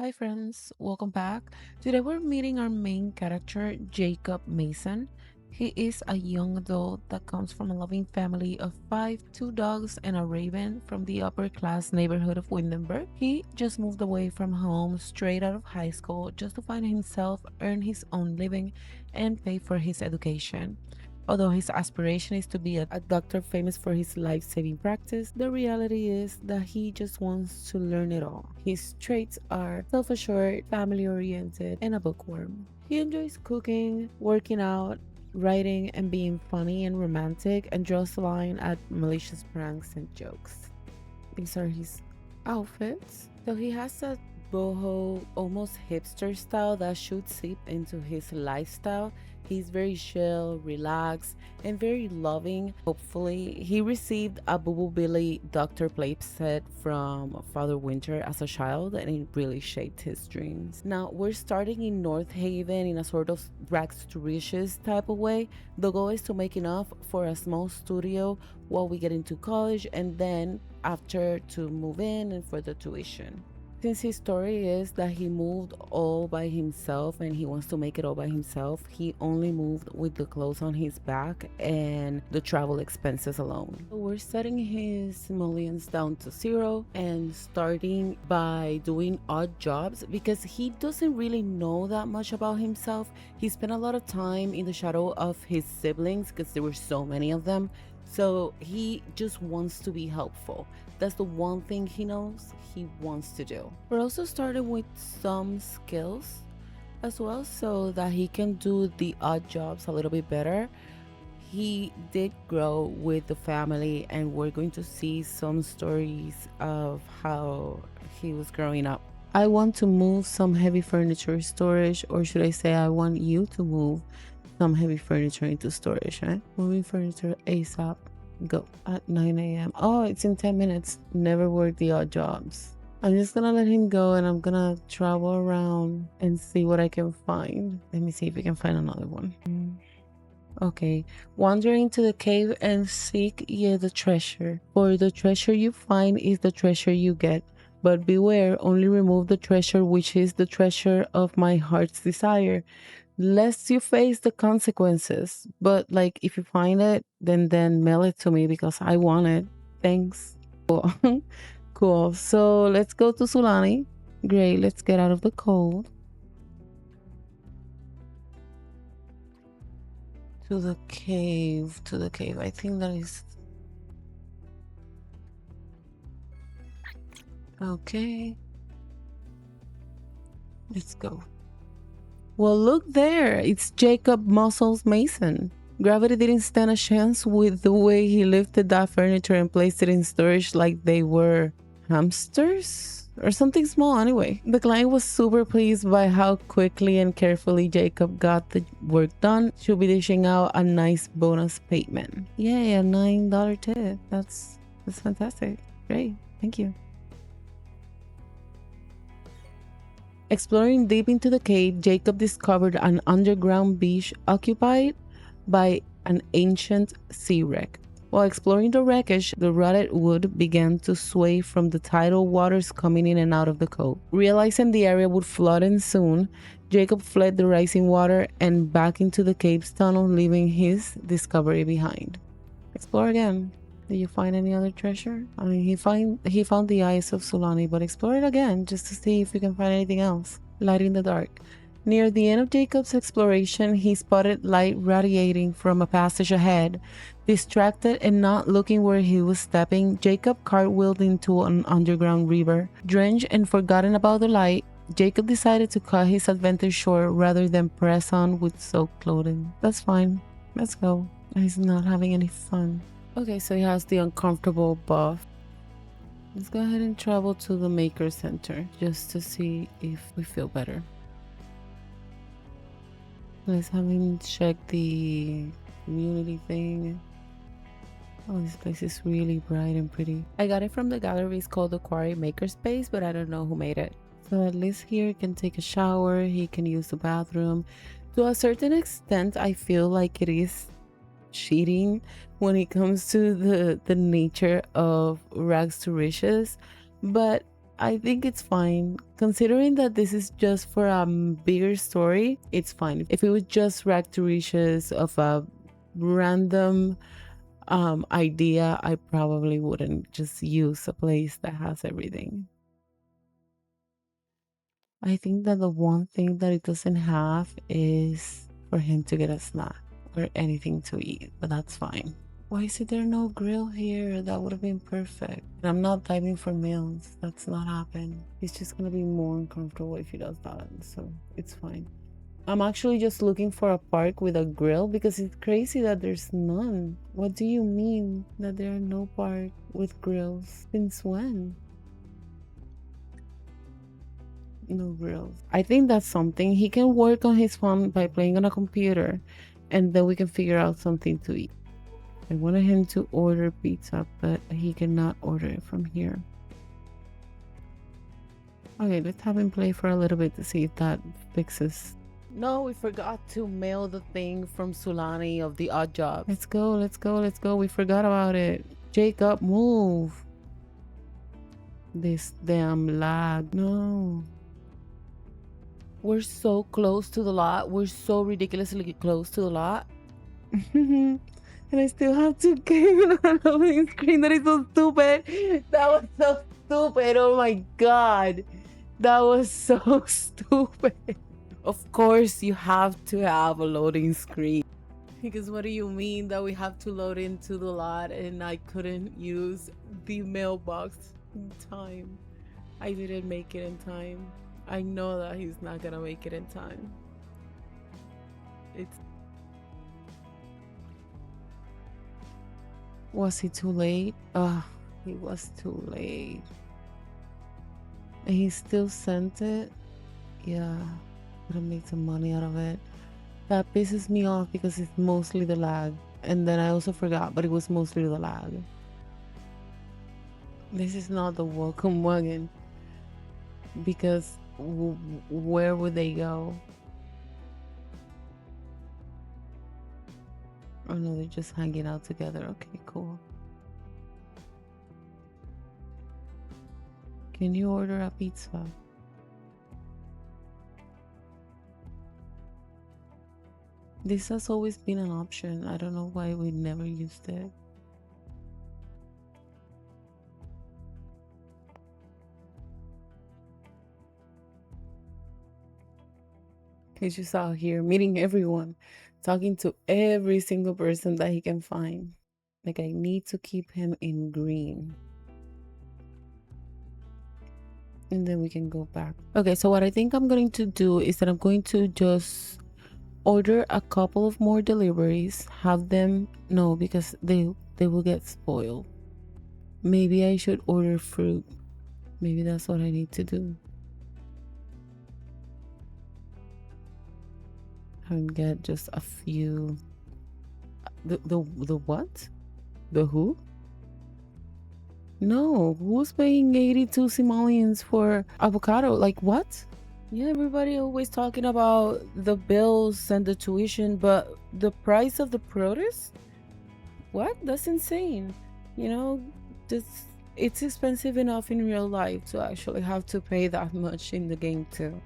Hi friends, welcome back. Today we're meeting our main character, Jacob Mason. He is a young adult that comes from a loving family of five, two dogs, and a raven from the upper class neighborhood of Windenburg. He just moved away from home straight out of high school just to find himself, earn his own living, and pay for his education. Although his aspiration is to be a doctor famous for his life saving practice, the reality is that he just wants to learn it all. His traits are self assured, family oriented, and a bookworm. He enjoys cooking, working out, writing, and being funny and romantic, and draws the line at malicious pranks and jokes. These are his outfits. So he has a boho, almost hipster style that should seep into his lifestyle. He's very chill, relaxed, and very loving. Hopefully, he received a Boo Billy Dr. Plape set from Father Winter as a child, and it really shaped his dreams. Now, we're starting in North Haven in a sort of rags to riches type of way. The goal is to make enough for a small studio while we get into college, and then after to move in and for the tuition. Since his story is that he moved all by himself and he wants to make it all by himself, he only moved with the clothes on his back and the travel expenses alone. So we're setting his millions down to zero and starting by doing odd jobs because he doesn't really know that much about himself. He spent a lot of time in the shadow of his siblings because there were so many of them. So he just wants to be helpful. That's the one thing he knows he wants to do. We're also starting with some skills as well so that he can do the odd jobs a little bit better. He did grow with the family, and we're going to see some stories of how he was growing up. I want to move some heavy furniture storage, or should I say, I want you to move some heavy furniture into storage, right? Moving furniture ASAP. Go at 9 a.m. Oh, it's in 10 minutes. Never work the odd jobs. I'm just gonna let him go and I'm gonna travel around and see what I can find. Let me see if we can find another one. Okay, wander into the cave and seek ye the treasure. For the treasure you find is the treasure you get. But beware, only remove the treasure which is the treasure of my heart's desire, lest you face the consequences. But like if you find it, then mail it to me because I want it. Thanks. Cool. Cool. So let's go to Sulani. Great. Let's get out of the cold. To the cave. To the cave. I think that is okay. Let's go. Well, look there. It's Jacob Muscles Mason. Gravity didn't stand a chance with the way he lifted that furniture and placed it in storage like they were hamsters or something small anyway. The client was super pleased by how quickly and carefully Jacob got the work done. She'll be dishing out a nice bonus payment. Yay, a $9 tip. That's fantastic. Great. Thank you. Exploring deep into the cave, Jacob discovered an underground beach occupied by an ancient sea wreck. While exploring the wreckage, the rotted wood began to sway from the tidal waters coming in and out of the cove. Realizing the area would flood in soon, Jacob fled the rising water and back into the cave's tunnel, leaving his discovery behind. Explore again. Did you find any other treasure? I mean, he found the eyes of Sulani, but explore it again just to see if you can find anything else. Light in the dark. Near the end of Jacob's exploration, he spotted light radiating from a passage ahead. Distracted and not looking where he was stepping, Jacob cartwheeled into an underground river. Drenched and forgotten about the light, Jacob decided to cut his adventure short rather than press on with soaked clothing. That's fine. Let's go. He's not having any fun. Okay, so he has the uncomfortable buff. Let's go ahead and travel to the Maker Center just to see if we feel better. Let's have him check the community thing. Oh, this place is really bright and pretty. I got it from the gallery. It's called the Quarry Makerspace, but I don't know who made it. So at least here he can take a shower. He can use the bathroom. To a certain extent, I feel like it is cheating when it comes to the nature of rags to riches, but I think it's fine. Considering that this is just for a bigger story, it's fine. If it was just Rack to Riches of a random idea, I probably wouldn't just use a place that has everything. I think that the one thing that it doesn't have is for him to get a snack or anything to eat, but that's fine. Why is there no grill here? That would have been perfect. I'm not diving for meals. That's not happening. He's just gonna be more uncomfortable if he does that, so it's fine. I'm actually just looking for a park with a grill because it's crazy that there's none. What do you mean that there are no park with grills? Since when? No grills. I think that's something he can work on his phone by playing on a computer, and then we can figure out something to eat. I wanted him to order pizza, but he cannot order it from here. Okay, let's have him play for a little bit to see if that fixes. No, we forgot to mail the thing from Sulani of the Odd Job. Let's go, let's go, let's go. We forgot about it. Jacob, move. This damn lag. No. We're so close to the lot. We're so ridiculously close to the lot. And I still have to game on a loading screen. That is so stupid. That was so stupid. Oh my god. That was so stupid. Of course, you have to have a loading screen. Because what do you mean that we have to load into the lot and I couldn't use the mailbox in time? I didn't make it in time. I know that he's not gonna make it in time. Was he too late? He was too late. And he still sent it? Yeah, gonna make some money out of it. That pisses me off because it's mostly the lag. And then I also forgot, but it was mostly the lag. This is not the welcome wagon. Because where would they go? Oh no, they're just hanging out together. Okay, cool. Can you order a pizza? This has always been an option. I don't know why we never used it. He's just out here meeting everyone, talking to every single person that he can find. Like, I need to keep him in green. And then we can go back. Okay, so what I think I'm going to do is that I'm going to just order a couple of more deliveries, have them, no, because they will get spoiled. Maybe I should order fruit. Maybe that's what I need to do. And get just a few. The what? The who? No, who's paying 82 simoleons for avocado? Like what? Yeah, everybody always talking about the bills and the tuition, but the price of the produce? What? That's insane. You know, it's expensive enough in real life to actually have to pay that much in the game too.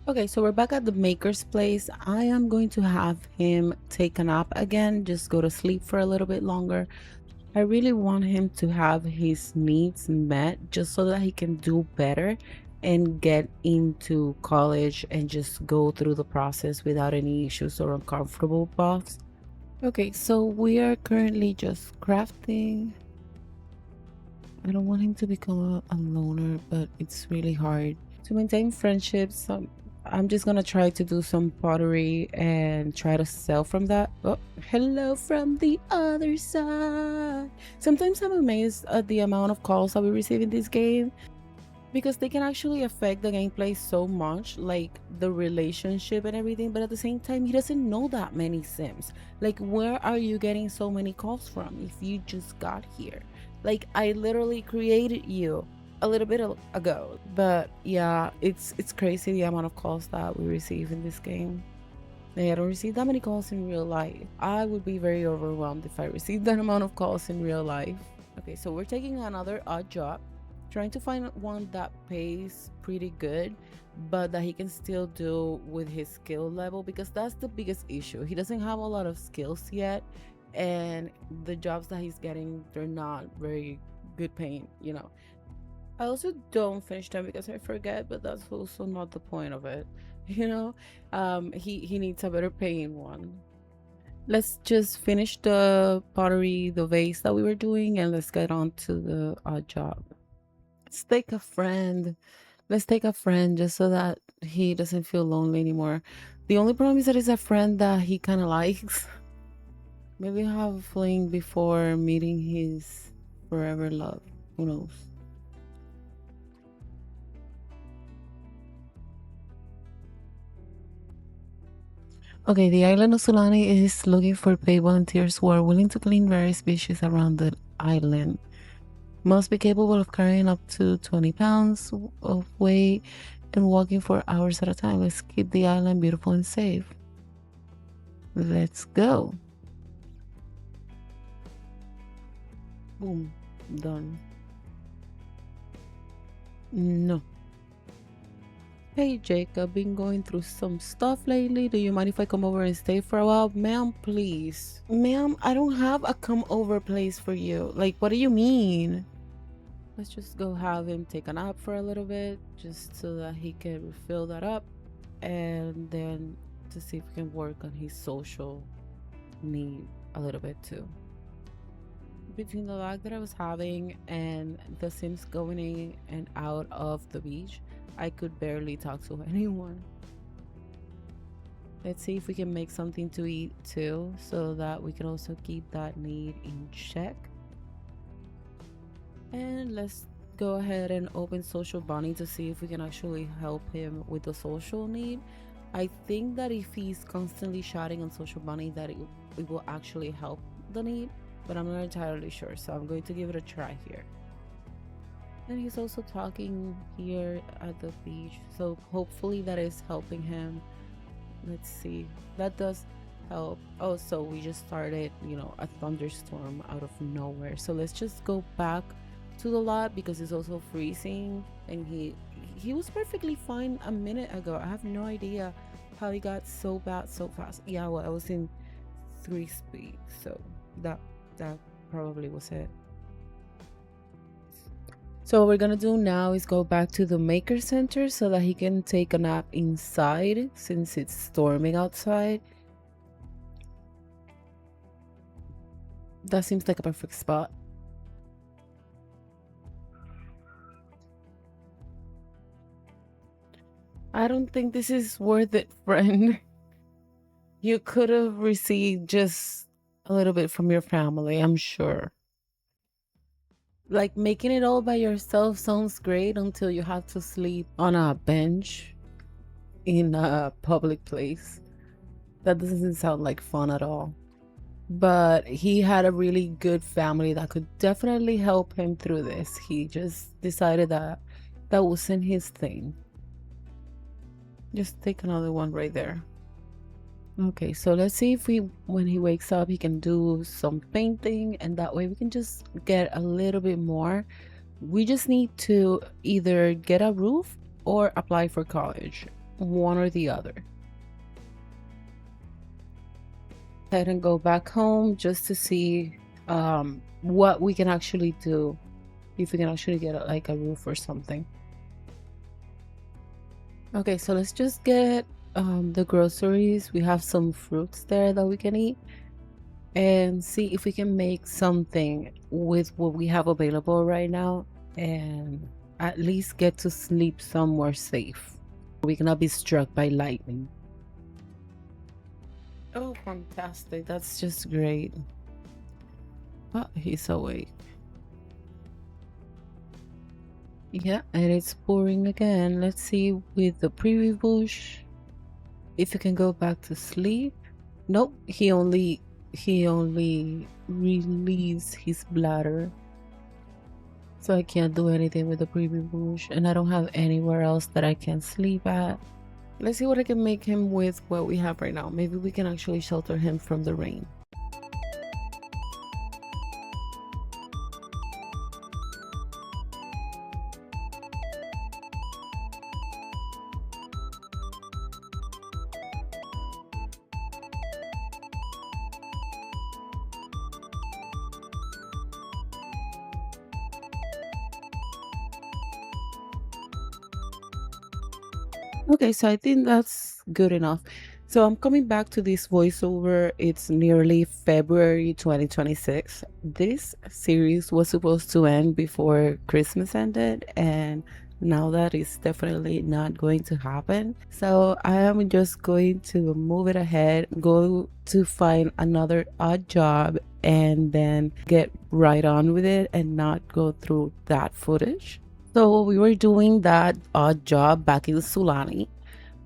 Okay, so we're back at the maker's place. I am going to have him take a nap again, just go to sleep for a little bit longer. I really want him to have his needs met just so that he can do better and get into college and just go through the process without any issues or uncomfortable paths. Okay, so we are currently just crafting. I don't want him to become a loner, but it's really hard to maintain friendships. I'm just gonna try to do some pottery and try to sell from that. Oh, hello from the other side. Sometimes I'm amazed at the amount of calls that we receive in this game because they can actually affect the gameplay so much, like the relationship and everything, but at the same time he doesn't know that many sims. Like, where are you getting so many calls from if you just got here? Like, I literally created you a little bit ago. But yeah, it's crazy the amount of calls that we receive in this game. I don't receive that many calls in real life. I would be very overwhelmed if I received that amount of calls in real life. Okay, so we're taking another odd job. Trying to find one that pays pretty good, but that he can still do with his skill level, because that's the biggest issue. He doesn't have a lot of skills yet, and the jobs that he's getting, they're not very good paying. I also don't finish them because I forget, but that's also not the point of it. You know, he needs a better paying one. Let's just finish the pottery, the vase that we were doing, and let's get on to the job. Let's take a friend. Let's take a friend just so that he doesn't feel lonely anymore. The only problem is that it's a friend that he kind of likes. Maybe have a fling before meeting his forever love. Who knows? Okay, the island of Sulani is looking for paid volunteers who are willing to clean various beaches around the island. Must be capable of carrying up to 20 pounds of weight and walking for hours at a time. Let's keep the island beautiful and safe. Let's go. Boom. Done. No. Hey Jacob, been going through some stuff lately. Do you mind if I come over and stay for a while? Ma'am, please. Ma'am, I don't have a come over place for you. Like, what do you mean? Let's just go have him take a nap for a little bit, just so that he can refill that up, and then to see if we can work on his social need a little bit too. Between the lag that I was having and the Sims going in and out of the beach, I could barely talk to anyone. Let's see if we can make something to eat too, so that we can also keep that need in check. And let's go ahead and open social bonding to see if we can actually help him with the social need. I think that if he's constantly chatting on social bonding, that it will actually help the need, but I'm not entirely sure, so I'm going to give it a try here. And he's also talking here at the beach, so hopefully that is helping him. Let's see, that does help. Oh, so we just started a thunderstorm out of nowhere, so let's just go back to the lot because it's also freezing, and he was perfectly fine a minute ago. I have no idea how he got so bad so fast. Yeah, well, I was in 3 speed, so that probably was it. So what we're gonna do now is go back to the maker center so that he can take a nap inside since it's storming outside. That seems like a perfect spot. I don't think this is worth it, friend. You could have received just a little bit from your family, I'm sure. Like, making it all by yourself sounds great until you have to sleep on a bench in a public place. That doesn't sound like fun at all. But he had a really good family that could definitely help him through this. He just decided that that wasn't his thing. Just take another one right there. Okay, so let's see if when he wakes up, he can do some painting, and that way we can just get a little bit more. We just need to either get a roof or apply for college, one or the other. Head and go back home just to see what we can actually do, if we can actually get like a roof or something. Okay, so let's just get the groceries. We have some fruits there that we can eat, and see if we can make something with what we have available right now, and at least get to sleep somewhere safe. We cannot be struck by lightning. Oh, fantastic. That's just great. Oh, he's awake. Yeah, and it's pouring again. Let's see with the preview bush if you can go back to sleep. Nope, he only released his bladder, so I can't do anything with the preview bush, and I don't have anywhere else that I can sleep at. Let's see what I can make him with what we have right now. Maybe we can actually shelter him from the rain. Okay, so I think that's good enough. So I'm coming back to this voiceover. It's nearly February 2026. This series was supposed to end before Christmas ended, and now that is definitely not going to happen. So I am just going to move it ahead, go to find another odd job, and then get right on with it and not go through that footage. So we were doing that odd job back in Sulani.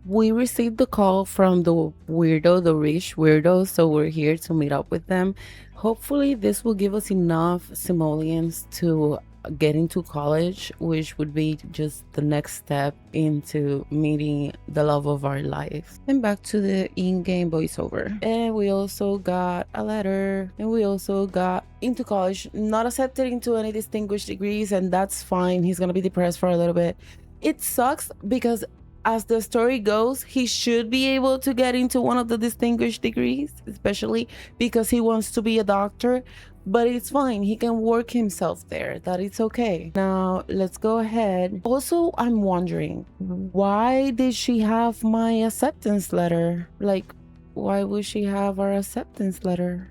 We received the call from the rich weirdo, so we're here to meet up with them. Hopefully, this will give us enough simoleons to get into college, which would be just the next step into meeting the love of our life. And back to the in-game voiceover. And we also got a letter, and we also got into college, not accepted into any distinguished degrees, and that's fine. He's gonna be depressed for a little bit. It sucks because as the story goes, he should be able to get into one of the distinguished degrees, especially because he wants to be a doctor. But it's fine. He can work himself there. That it's okay. Now, let's go ahead. Also, I'm wondering, why did she have my acceptance letter? Like, why would she have our acceptance letter?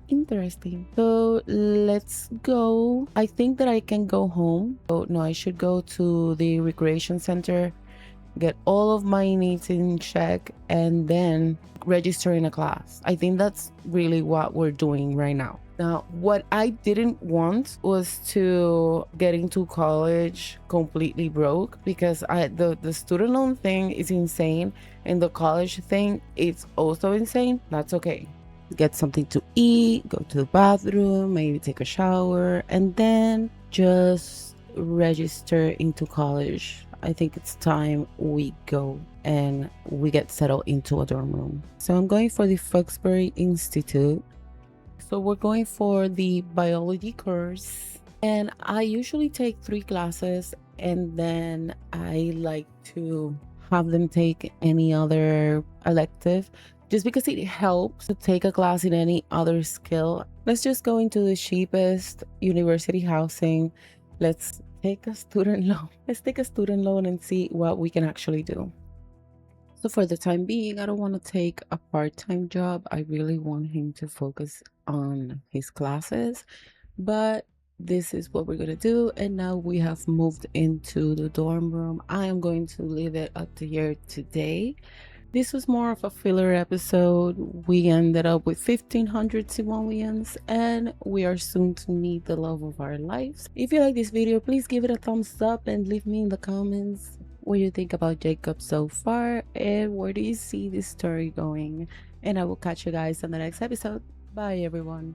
Interesting. So let's go. I think that I can go home. Oh, no, I should go to the recreation center, get all of my needs in check, and then register in a class. I think that's really what we're doing right now. Now, what I didn't want was to get into college completely broke, because the student loan thing is insane and the college thing is also insane. That's okay. Get something to eat, go to the bathroom, maybe take a shower, and then just register into college. I think it's time we go and we get settled into a dorm room. So I'm going for the Foxbury Institute. So we're going for the biology course. And I usually take 3 classes, and then I like to have them take any other elective just because it helps to take a class in any other skill. Let's just go into the cheapest university housing. Let's take a student loan. Let's take a student loan and see what we can actually do. So for the time being, I don't want to take a part-time job. I really want him to focus on his classes, but this is what we're gonna do. And now we have moved into the dorm room. I am going to leave it up to here today. This was more of a filler episode. We ended up with 1,500 simoleons, and we are soon to meet the love of our lives. If you like this video, please give it a thumbs up and leave me in the comments what you think about Jacob so far and where do you see this story going. And I will catch you guys on the next episode. Bye, everyone.